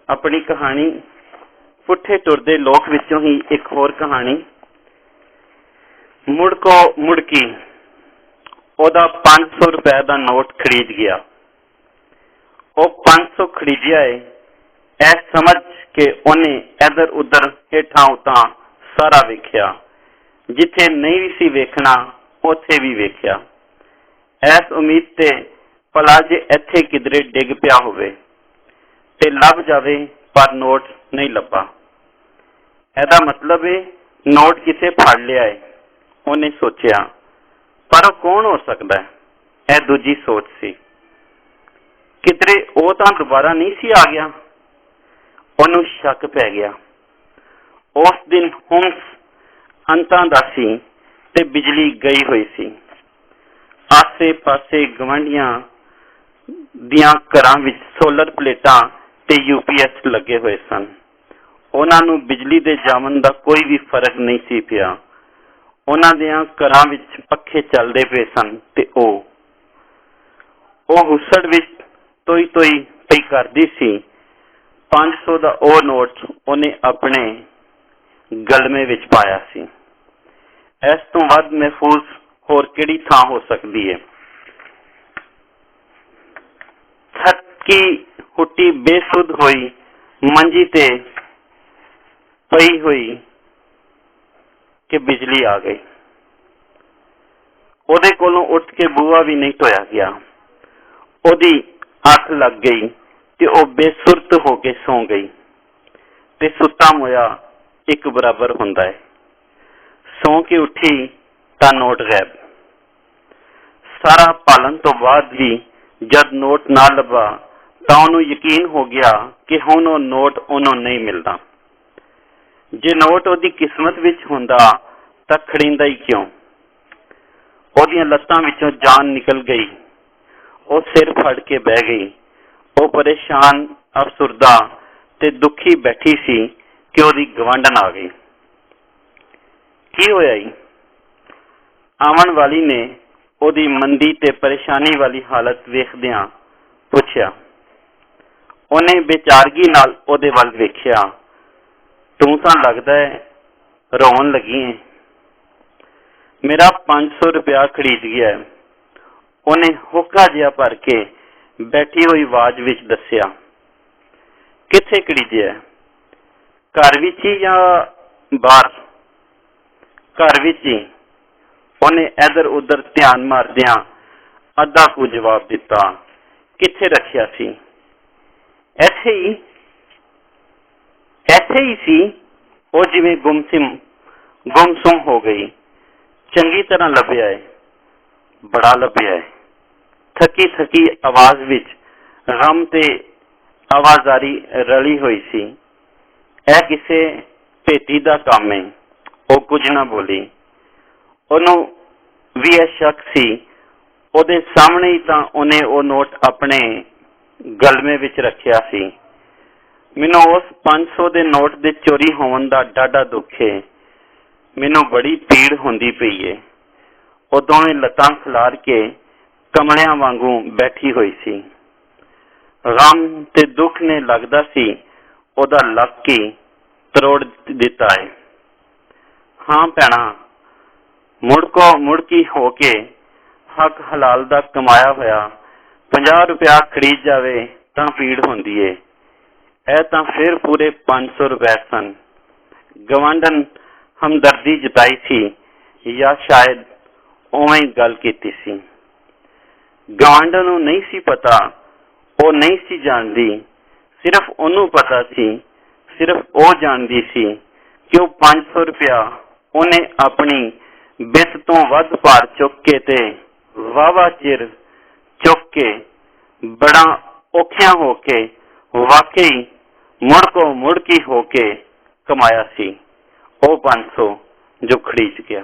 अपनी कहानी पुठे टुरदे लोक विचों ही एक होर कहानी। मुड़को मुड़की ओदा 500 रुपए का नोट खरीद गया। वो 500 खरीदिया है ऐ समझ के उन्हें इधर उधर हेठा उता सारा वेख्या, जिथे नहीं भी सी वेखना उथे भी वेख्या। ऐस उम्मीद ते भला जे इत्थे किधरे डिग पिया होवे ते लभ जावे, पर नोट नहीं लभा। एदा मतलब है नोट किसे फड़ लिया है। उन्हें सोचा, पर कौन हो सकता है? यह दूजी सोच सी। किधरे वो तो दोबारा नहीं सी आ गया। उन्हें शक पै गया। उस दिन हुम्स अंतां दा सी ते बिजली गई हुई सी। आसे पासे गवांढियां दियां घरां विच सोलर प्लेटां ते यूपीएस लगे हुए सन। उन्हां नूं बिजली दे जावन दा कोई भी फर्क नहीं सी पिया। उन्हां दियां घरां विच पखे चलदे पे सन ते ओ हुसड़ विच तोई तोई पई करदी सी। 500 दा ओ नोट उन्हें अपने गलमे विच पाया सी। इस तो वध महफूज होर किहड़ी थां हो सकती है? थकी हुट्टी बेसुध होई मंजी ते पई हुई कि बिजली आ गई। ओदे कोलों उठ के बूहा भी नहीं ढोया गया। ओदी अख लग गई ते ओ बेसुरत होके सौ गई। ते सुता मोया एक बराबर हुंदा है। सौ के उठी ता नोट गैब। सारा पालन तो बाद भी जद नोट ना लभा तां उहनूं यकीन हो गया कि हुण ओ नोट उहनूं नहीं मिलदा। जे नोट ओदी किस्मत विच हुंदा तां खड़ींदा ही क्यों? ओदियां लत्तां विचों जान निकल गई। ओ सिर फड़ के बह गई। ओ परेशान, अफसुरदा ते दुखी बैठी सी कि ओदी गवांढन आ गई। की होया जी? आवन वाली ने ओदी मंदी ते परेशानी वाली हालत वेखदियां पुछया। उन्हें बेचारगी नाल ओदे वल वेख्या। तू तां लगदा है रोवन लगी है। मेरा 500 रुपया खरीद गया है। उन्हें हुक्का जिहा भर के बैठी हुई आवाज विच दस्सिया। किथे खरीदिया है? घर विच ही या बाहर? घर विच ही। उन्हें इधर उधर ध्यान मारदियां अद्धा कु जवाब दिता। किथे रखिया सी? ऐथे ही। ऐथे ही सी। वो जिवें गुमसुम हो गई। चंगी तरह लभ्या है। बड़ा लभ्या है। थकी थकी आवाज विच गम ते आवाजारी रली हुई सी। ऐ किसे भेती दा काम है। वो कुछ ना बोली। उन्हों भी यह शक सी। ओदे सामने ही तां उन्हें वो नोट अपने गलमे विच रखिया सी। मैनू उस 500 दे नोट दे चोरी होवन दा डाढा दुख है। मैनू बड़ी पीड़ होंदी पई है। वो दोवें लत्तां खिलार के कमलियां वांगू बैठी हुई सी। गम ते दुख ने लगदा सी ओदा लक ही तरोड़ दिता है। हाँ भैणा, मुड़को मुड़की होके हक हलाल दा कमाया होया 50 रुपया खरीद जावे तां पीड़ होंदी है। ऐ तां फिर पूरे 500 रुपए सन। गवांढन हमदर्दी जताई थी या शायद उवें गल कीती सी। गवांढन नूं नहीं सी पता, वो नहीं सी जानदी। सिर्फ उन्होंने पता सी, सिर्फ वो जानदी सी कि वो 500 रुपया उन्हें अपनी बित तो वध भार चुक के ते वावा चिर चुक के बड़ा औखिया होके वाकई मुड़को मुड़की होके कमाया सी। वो 500 जो खरीद गया।